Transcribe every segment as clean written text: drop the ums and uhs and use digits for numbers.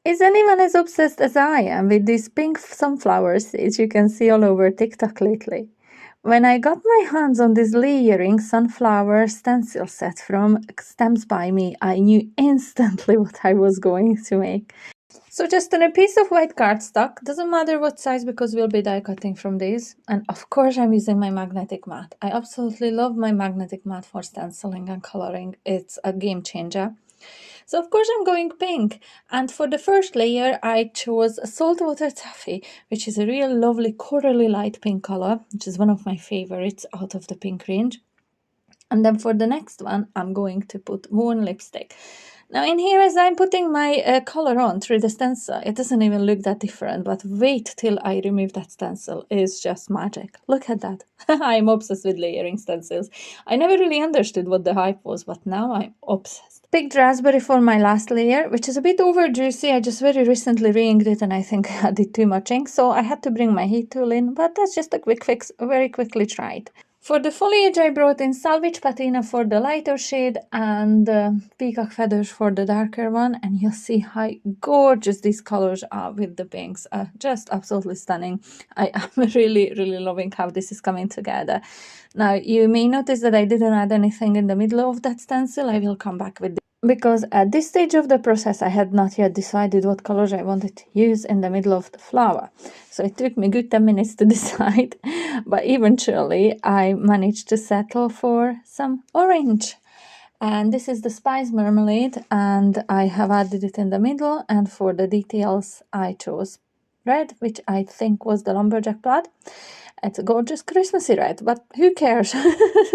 Is anyone as obsessed as I am with these pink sunflowers, which you can see all over TikTok lately? When I got my hands on this layering sunflower stencil set from Stamps by Me, I knew instantly what I was going to make. So just on a piece of white cardstock, doesn't matter what size because we'll be die cutting from these. And of course I'm using my magnetic mat. I absolutely love my magnetic mat for stenciling and coloring. It's a game changer. So of course I'm going pink, and for the first layer I chose Saltwater Taffy, which is a real lovely corally light pink color, which is one of my favorites out of the pink range. And then for the next one I'm going to put Worn Lipstick. Now in here, as I'm putting my color on through the stencil, it doesn't even look that different, but wait till I remove that stencil. It's just magic. Look at that. I'm obsessed with layering stencils. I never really understood what the hype was, but now I'm obsessed. Picked raspberry for my last layer, which is a bit over juicy. I just very recently re-inked it and I think I did too much ink, so I had to bring my heat tool in, but that's just a quick fix, very quickly tried. For the foliage, I brought in Salvage Patina for the lighter shade and Peacock Feathers for the darker one. And you'll see how gorgeous these colors are with the pinks. Just absolutely stunning. I am really, really loving how this is coming together. Now, you may notice that I didn't add anything in the middle of that stencil. I will come back with because at this stage of the process I had not yet decided what colors I wanted to use in the middle of the flower. So it took me a good 10 minutes to decide, but eventually I managed to settle for some orange. And this is the Spice Marmalade, and I have added it in the middle, and for the details I chose red, which I think was the Lumberjack Plaid. It's a gorgeous Christmassy red, but who cares?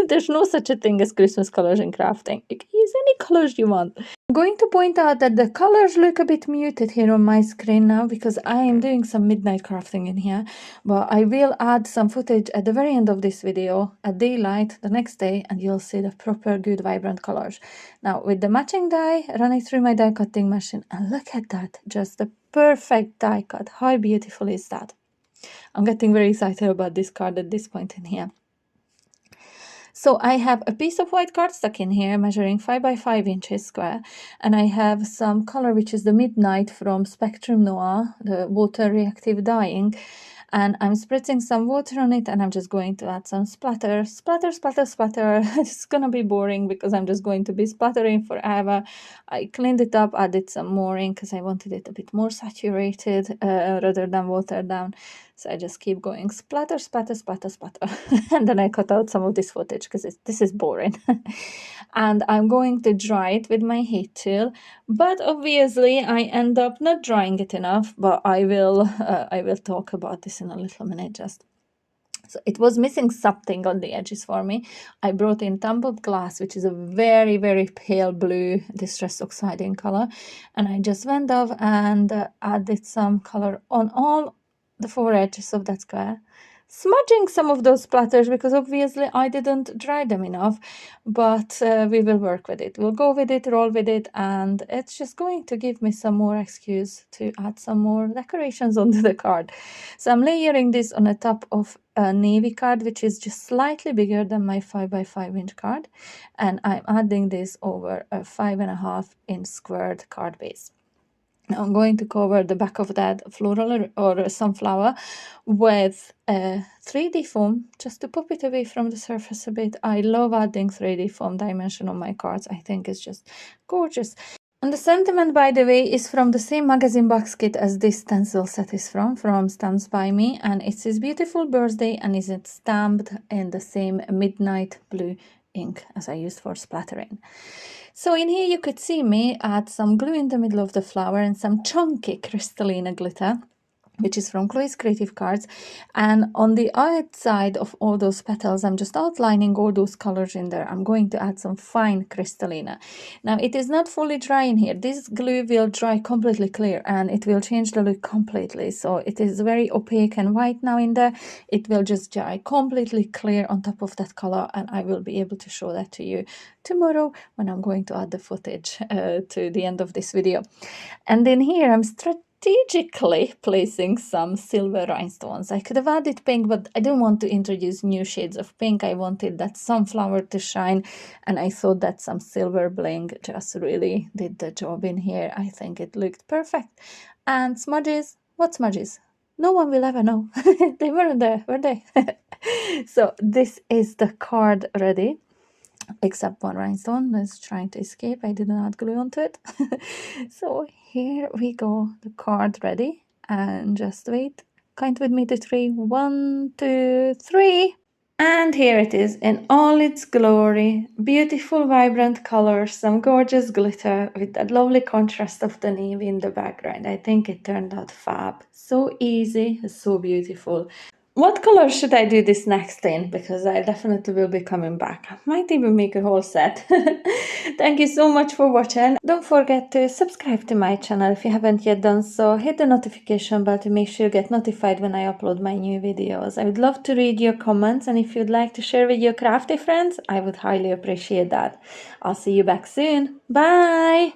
There's no such a thing as Christmas colors in crafting. You can use any colors you want. I'm going to point out that the colors look a bit muted here on my screen now because I am doing some midnight crafting in here, but I will add some footage at the very end of this video at daylight the next day and you'll see the proper good vibrant colors. Now with the matching die, run it through my die cutting machine and look at that, just the perfect die cut. How beautiful is that? I'm getting very excited about this card at this point in here. So I have a piece of white cardstock in here measuring 5 by 5 inches square, and I have some color which is the Midnight from Spectrum Noir, the water reactive dyeing, and I'm spritzing some water on it and I'm just going to add some splatter, splatter, splatter, splatter. It's gonna be boring because I'm just going to be splattering forever. I cleaned it up, added some more ink because I wanted it a bit more saturated rather than watered down. So I just keep going splatter, splatter, splatter, splatter. And then I cut out some of this footage because this is boring. And I'm going to dry it with my heat tool. But obviously I end up not drying it enough, but I will talk about this in a little minute just. So it was missing something on the edges for me. I brought in tumbled glass, which is a very, very pale blue Distress Oxide in color. And I just went off and added some color on all the 4 edges of that square, smudging some of those splatters because obviously I didn't dry them enough, but we will work with it. We'll go with it, roll with it, and it's just going to give me some more excuse to add some more decorations onto the card. So I'm layering this on the top of a navy card, which is just slightly bigger than my 5 by 5 inch card, and I'm adding this over a 5.5 inch squared card base. Now I'm going to cover the back of that floral or sunflower with 3D foam just to pop it away from the surface a bit. I love adding 3D foam dimension on my cards. I think it's just gorgeous. And the sentiment, by the way, is from the same magazine box kit as this stencil set is from Stamps by Me, and it's his beautiful birthday and is it stamped in the same midnight blue ink as I used for splattering. So in here you could see me add some glue in the middle of the flower and some chunky crystalline glitter, which is from Chloe's Creative Cards. And on the outside of all those petals, I'm just outlining all those colors in there. I'm going to add some fine crystallina. Now, it is not fully dry in here. This glue will dry completely clear and it will change the look completely. So it is very opaque and white now in there. It will just dry completely clear on top of that color, and I will be able to show that to you tomorrow when I'm going to add the footage to the end of this video. And in here, I'm strategically placing some silver rhinestones. I could have added pink, but I didn't want to introduce new shades of pink. I wanted that sunflower to shine, and I thought that some silver bling just really did the job in here. I think it looked perfect. And smudges, what smudges? No one will ever know. They weren't there, were they? So this is the card ready, except one rhinestone is trying to escape. I didn't add glue onto it. So here we go, the card ready. And just wait, count with me to 3. 1, 2, 3. And here it is in all its glory. Beautiful, vibrant colors, some gorgeous glitter with that lovely contrast of the navy in the background. I think it turned out fab. So easy, so beautiful. What color should I do this next in? Because I definitely will be coming back. I might even make a whole set. Thank you so much for watching. Don't forget to subscribe to my channel if you haven't yet done so. Hit the notification bell to make sure you get notified when I upload my new videos. I would love to read your comments, and if you'd like to share with your crafty friends, I would highly appreciate that. I'll see you back soon. Bye!